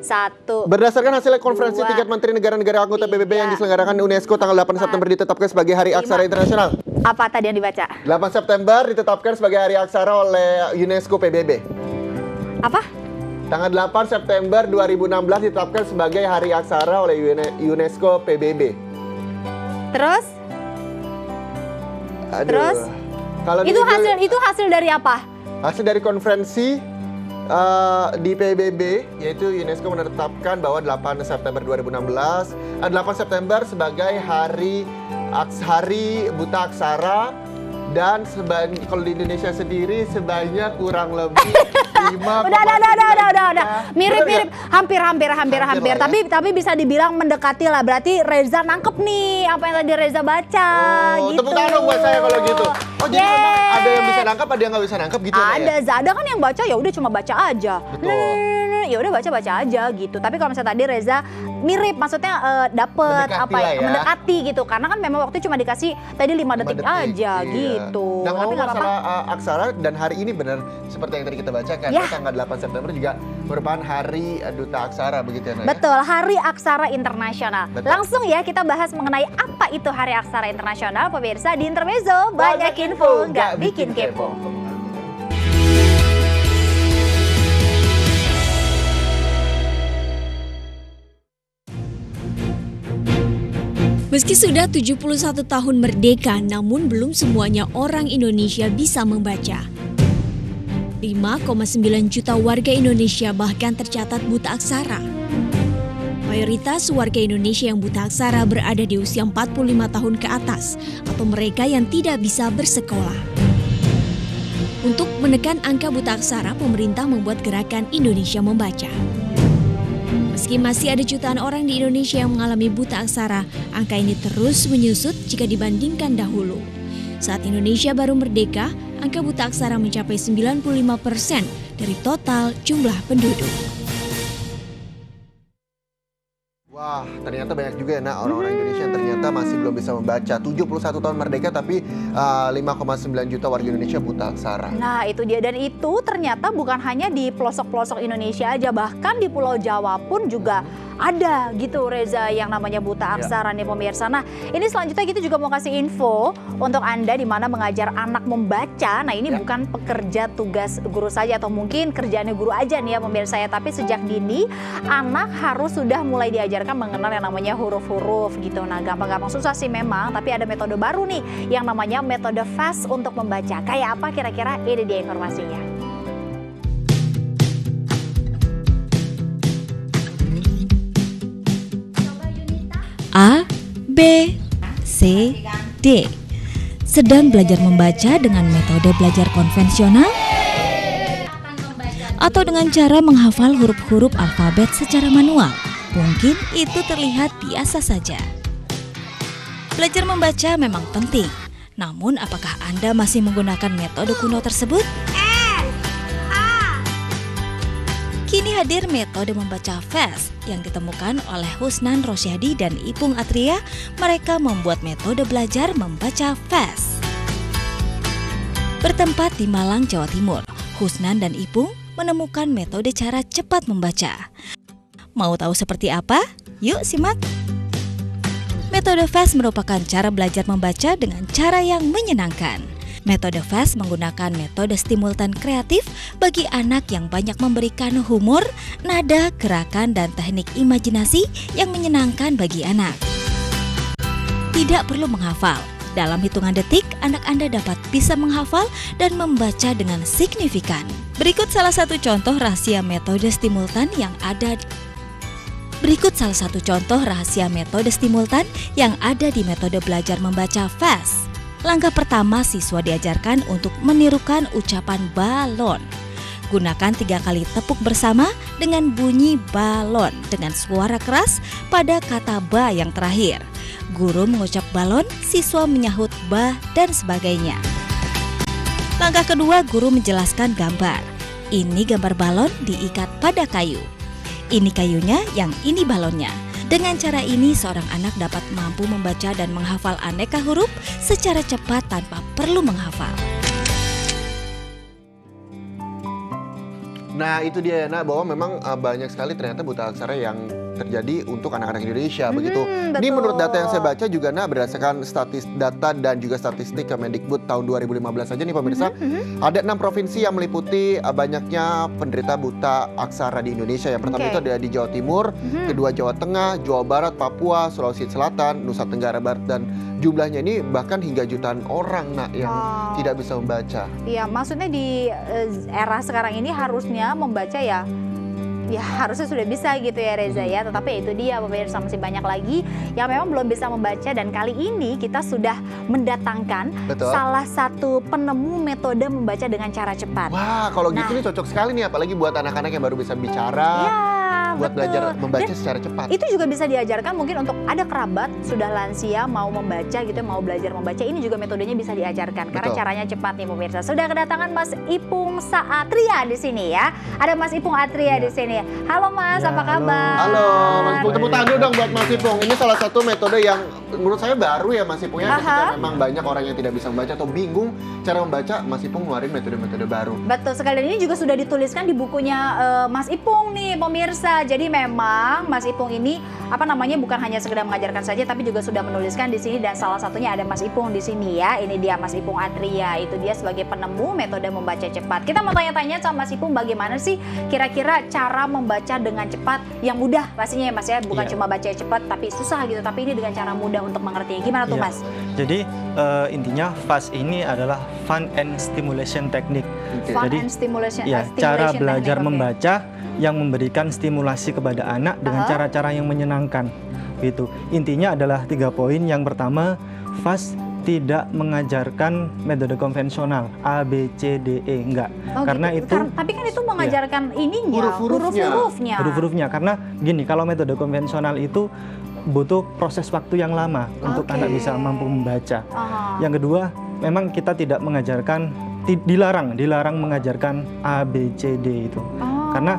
1. Berdasarkan hasil konferensi tingkat menteri negara-negara anggota PBB yang diselenggarakan UNESCO tanggal 8 September ditetapkan sebagai Hari Aksara Internasional. Apa tadi yang dibaca? 8 September ditetapkan sebagai Hari Aksara oleh UNESCO PBB. Apa? Tanggal 8 September 2016 ditetapkan sebagai Hari Aksara oleh UNESCO PBB. Terus? Terus? Kalau itu hasil dari apa? Hasil dari konferensi di PBB, yaitu UNESCO menetapkan bahwa 8 September 2016, 8 September sebagai Hari Buta Aksara, dan kalau di Indonesia sendiri sebanyak kurang lebih 5. Udah. Mirip-mirip, hampir. Tapi bisa dibilang mendekati lah. Berarti Reza nangkep nih apa yang tadi Reza baca. Gitu. Tepuk tangan buat saya kalau gitu. Oh, jadi memang ada yang bisa nangkep, ada yang nggak bisa nangkep gitu ya? Ada, Zada kan yang baca ya udah cuma baca aja. Ya udah baca aja gitu. Tapi kalau misalnya tadi Reza mirip, maksudnya dapet mendekati gitu. Karena kan memang waktu cuma dikasih tadi 5 detik aja gitu. Nah, ngomong masalah aksara dan hari ini benar seperti yang tadi kita bacakan, tanggal 8 September juga merupakan Hari Duta Aksara begitu ya, Naya? Betul, Hari Aksara Internasional. Langsung ya kita bahas mengenai apa itu Hari Aksara Internasional, pemirsa di Intermezzo. Banyak info, nggak bikin kepo. Meski sudah 71 tahun merdeka, namun belum semuanya orang Indonesia bisa membaca. 5,9 juta warga Indonesia bahkan tercatat buta aksara. Mayoritas warga Indonesia yang buta aksara berada di usia 45 tahun ke atas atau mereka yang tidak bisa bersekolah. Untuk menekan angka buta aksara, pemerintah membuat gerakan Indonesia Membaca. Meski masih ada jutaan orang di Indonesia yang mengalami buta aksara, angka ini terus menyusut jika dibandingkan dahulu. Saat Indonesia baru merdeka, angka buta aksara mencapai 95% dari total jumlah penduduk. Wah, ternyata banyak juga ya orang-orang Indonesia yang ternyata masih belum bisa membaca. 71 tahun merdeka tapi 5,9 juta warga Indonesia buta aksara. Nah itu dia, dan itu ternyata bukan hanya di pelosok-pelosok Indonesia aja, bahkan di Pulau Jawa pun juga ada gitu Reza yang namanya buta aksara nih pemirsa. Nah ini selanjutnya kita juga mau kasih info untuk Anda di mana mengajar anak membaca. Nah ini bukan pekerja tugas guru saja atau mungkin kerjaannya guru aja nih ya pemirsa ya. Tapi sejak dini anak harus sudah mulai diajarkan mengenal yang namanya huruf-huruf gitu. Nah gampang-gampang susah sih memang, tapi ada metode baru nih yang namanya metode FAST untuk membaca. Kayak apa kira-kira? Ini dia informasinya. A, B, C, D. Sedang belajar membaca dengan metode belajar konvensional atau dengan cara menghafal huruf-huruf alfabet secara manual. Mungkin itu terlihat biasa saja. Belajar membaca memang penting. Namun apakah Anda masih menggunakan metode kuno tersebut? Kini hadir metode membaca FAST yang ditemukan oleh Husnan Rosyadi dan Ipung Atria. Mereka membuat metode belajar membaca FAST. Bertempat di Malang, Jawa Timur, Husnan dan Ipung menemukan metode cara cepat membaca. Mau tahu seperti apa? Yuk simak! Metode FAST merupakan cara belajar membaca dengan cara yang menyenangkan. Metode FAST menggunakan metode stimultan kreatif bagi anak yang banyak memberikan humor, nada, gerakan, dan teknik imajinasi yang menyenangkan bagi anak. Tidak perlu menghafal. Dalam hitungan detik, anak Anda dapat bisa menghafal dan membaca dengan signifikan. Berikut salah satu contoh rahasia metode stimultan yang ada di metode belajar membaca FAST. Langkah pertama, siswa diajarkan untuk menirukan ucapan balon. Gunakan 3 kali tepuk bersama dengan bunyi balon dengan suara keras pada kata ba yang terakhir. Guru mengucap balon, siswa menyahut ba, dan sebagainya. Langkah kedua, guru menjelaskan gambar. Ini gambar balon diikat pada kayu. Ini kayunya, yang ini balonnya. Dengan cara ini, seorang anak dapat mampu membaca dan menghafal aneka huruf secara cepat tanpa perlu menghafal. Nah itu dia ya, bahwa memang banyak sekali ternyata buta aksara yang terjadi untuk anak-anak Indonesia begitu. Ini betul. menurut data yang saya baca juga berdasarkan data dan juga statistik Kemendikbud tahun 2015 saja nih pemirsa, ada 6 provinsi yang meliputi banyaknya penderita buta aksara di Indonesia. Yang pertama itu ada di Jawa Timur, kedua Jawa Tengah, Jawa Barat, Papua, Sulawesi Selatan, Nusa Tenggara Barat, dan jumlahnya ini bahkan hingga jutaan orang yang tidak bisa membaca. Iya, maksudnya di era sekarang ini harusnya membaca ya harusnya sudah bisa gitu ya Reza ya. Tetapi itu dia pemirsa, masih banyak lagi yang memang belum bisa membaca, dan kali ini kita sudah mendatangkan salah satu penemu metode membaca dengan cara cepat. Wah, kalau gitu nih cocok sekali nih, apalagi buat anak-anak yang baru bisa bicara. Buat belajar membaca secara cepat. Itu juga bisa diajarkan mungkin untuk ada kerabat sudah lansia mau membaca gitu, mau belajar membaca, ini juga metodenya bisa diajarkan karena caranya cepat nih pemirsa. Sudah kedatangan Mas Ipung Satria di sini ya. Ada Mas Ipung Atria di sini. Halo Mas, apa kabar? Halo Mas Ipung, tepuk tangan dulu dong buat Mas Ipung. Ini salah satu metode yang menurut saya baru ya Mas Ipung ya. Ketika memang banyak orang yang tidak bisa membaca atau bingung cara membaca, Mas Ipung ngeluarin metode-metode baru. Betul sekali, dan ini juga sudah dituliskan di bukunya Mas Ipung nih pemirsa. Jadi memang Mas Ipung ini bukan hanya sekedar mengajarkan saja, tapi juga sudah menuliskan di sini, dan salah satunya ada Mas Ipung di sini ya. Ini dia Mas Ipung Atria, itu dia sebagai penemu metode membaca cepat. Kita mau tanya-tanya sama Mas Ipung, bagaimana sih kira-kira cara membaca dengan cepat yang mudah pastinya ya Mas ya, bukan cuma baca cepat tapi susah gitu, tapi ini dengan cara mudah untuk mengerti. Gimana tuh Mas? Jadi intinya FAST ini adalah Fun and Stimulation Technique. Fun Jadi and Stimulation, cara belajar membaca yang memberikan stimulasi kepada anak dengan cara-cara yang menyenangkan gitu. Intinya adalah 3 poin. Yang pertama, FAST tidak mengajarkan metode konvensional A, B, C, D, E, enggak. Karena gitu. itu tapi kan itu mengajarkan ininya, huruf-hurufnya. Karena gini, kalau metode konvensional itu butuh proses waktu yang lama untuk anak bisa mampu membaca. Yang kedua, memang kita tidak mengajarkan, dilarang mengajarkan A, B, C, D itu. Karena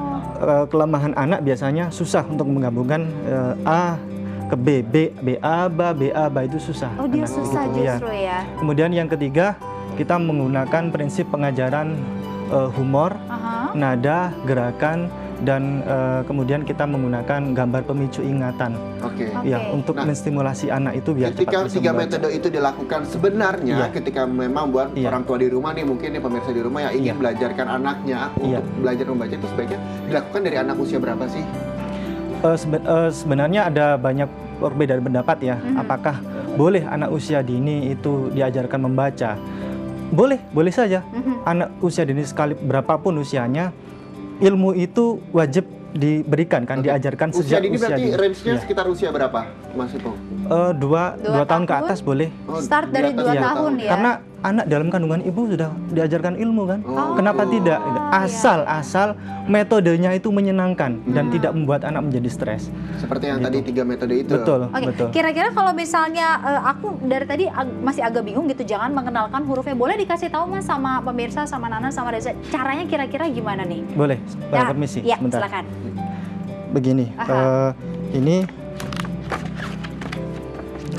kelemahan anak biasanya susah untuk menggabungkan A ke B, B A, B A, itu susah. Oh, dia susah gitu, justru ya. Kemudian yang ketiga, kita menggunakan prinsip pengajaran humor, nada, gerakan, dan kemudian kita menggunakan gambar pemicu ingatan. Ya, untuk menstimulasi anak itu biar ketika cepat bisa 3 membaca. metode itu dilakukan sebenarnya ketika memang buat orang tua di rumah nih, mungkin nih pemirsa di rumah yang ingin belajarkan anaknya untuk belajar membaca, itu sebaiknya dilakukan dari anak usia berapa sih? Sebenarnya ada banyak perbedaan pendapat ya. Apakah boleh anak usia dini itu diajarkan membaca? Boleh saja. Anak usia dini sekali berapapun usianya, ilmu itu wajib diberikan kan, diajarkan usia sejak dini. usia Berarti dini. range-nya sekitar usia berapa Mas Ipung? 2 tahun ke atas boleh. Start dari 2 tahun ya. Karena anak dalam kandungan ibu sudah diajarkan ilmu kan. Kenapa tidak? Asal metodenya itu menyenangkan dan tidak membuat anak menjadi stres. Seperti yang tadi 3 metode itu. Betul. Kira-kira kalau misalnya aku dari tadi masih agak bingung gitu, jangan mengenalkan hurufnya, boleh dikasih tahu Mas sama pemirsa, sama Nana, sama Reza, caranya kira-kira gimana nih? Boleh. Permisi sebentar. Silakan. Begini, ini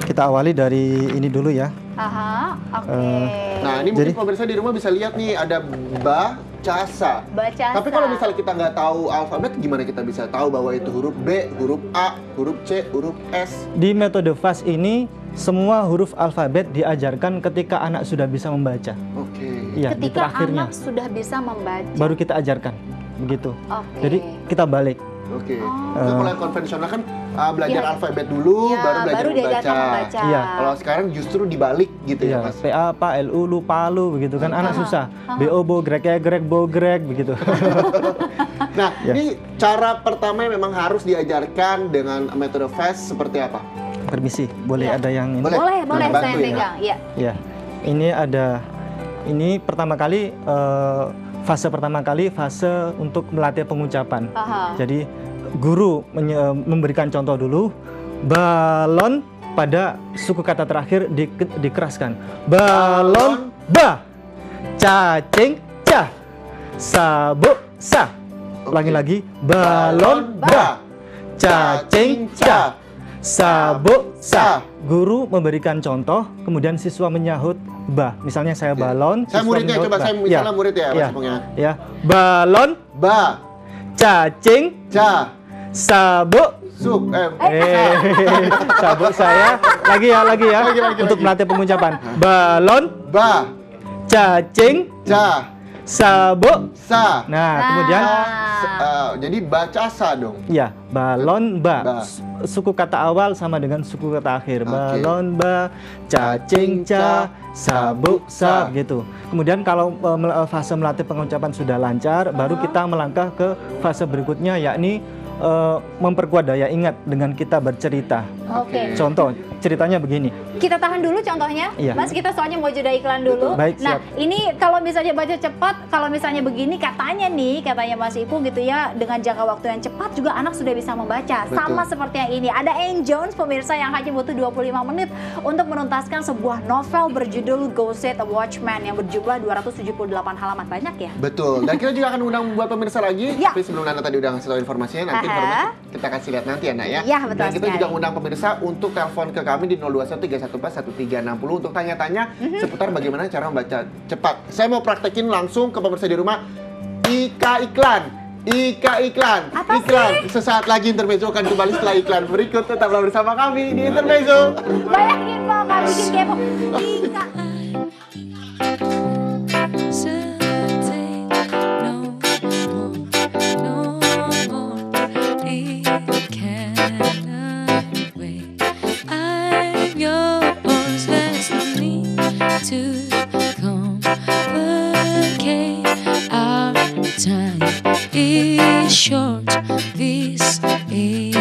kita awali dari ini dulu ya. Nah, ini mungkin pemirsa di rumah bisa lihat nih, ada Bacasa. Tapi kalau misalnya kita nggak tahu alfabet, gimana kita bisa tahu bahwa itu huruf B, huruf A, huruf C, huruf S? Di metode FAST ini, semua huruf alfabet diajarkan ketika anak sudah bisa membaca. Iya, di ketika terakhirnya anak sudah bisa membaca, baru kita ajarkan, begitu. Jadi kita balik. Kalau yang konvensional kan belajar alfabet dulu, baru belajar membaca. Kalau sekarang justru dibalik gitu ya Mas? PA, PA, LU, LU, PALU begitu kan, anak susah. BO, BO, grek, BO, grek begitu. Nah, ini cara pertama yang memang harus diajarkan dengan metode FAST seperti apa? Permisi, boleh ada yang ini? Boleh, saya pegang. Iya. Ini pertama kali fase untuk melatih pengucapan. Jadi guru memberikan contoh dulu, balon pada suku kata terakhir dikeraskan. Balon ba, cacing ca, sabuk sa. Ulangi lagi, balon ba, cacing ca, sabuk, sa. Guru memberikan contoh, kemudian siswa menyahut ba. Misalnya saya balon. Saya siswa muridnya, menyahut coba ba. saya misalnya murid ya, Mas Ipung ya. Ya, balon, Ba, cacing, ca, sabuk. suk, Sabuk saya. Lagi ya. Lagi. Untuk melatih pengucapan. Balon, ba, cacing, ca, sabuk. sa. Nah, kemudian Jadi baca sa dong. ya, balon ba. Ba. Suku kata awal sama dengan suku kata akhir. Oke. Balon ba, cacing ca, sabuk sa gitu. Kemudian kalau fase melatih pengucapan sudah lancar, baru kita melangkah ke fase berikutnya, yakni memperkuat daya ingat dengan kita bercerita. Oke. Contoh, ceritanya begini. Kita tahan dulu contohnya, Iya. Mas. Kita soalnya mau jeda iklan dulu. Baik, Nah, siap. ini kalau misalnya baca cepat, kalau misalnya begini katanya Mas Ipung gitu ya, dengan jangka waktu yang cepat juga anak sudah bisa membaca. Betul. Sama seperti yang ini. Ada Anne Jones, pemirsa, yang hanya butuh 25 menit untuk menuntaskan sebuah novel berjudul Go Set a Watchman yang berjumlah 278 halaman. Banyak ya? Betul. Dan kita juga akan undang buat pemirsa lagi. Ya. Tapi sebelum Nana tadi udah ngasih tahu informasinya, nanti informasi kita kasih lihat nanti ya, Nak ya. Iya, betul Dan kita sekali. juga undang pemirsa untuk telepon ke kami di 0213141360 untuk tanya-tanya seputar bagaimana cara membaca cepat. Saya mau praktekin langsung ke pemirsa di rumah. Iklan. Apa Iklan. Sesaat lagi Intermezzo akan kembali setelah iklan berikut. Tetaplah bersama kami di Intermezzo. Bayangin mau nggak bikin kepo. Ika. To complicate our time is short. This is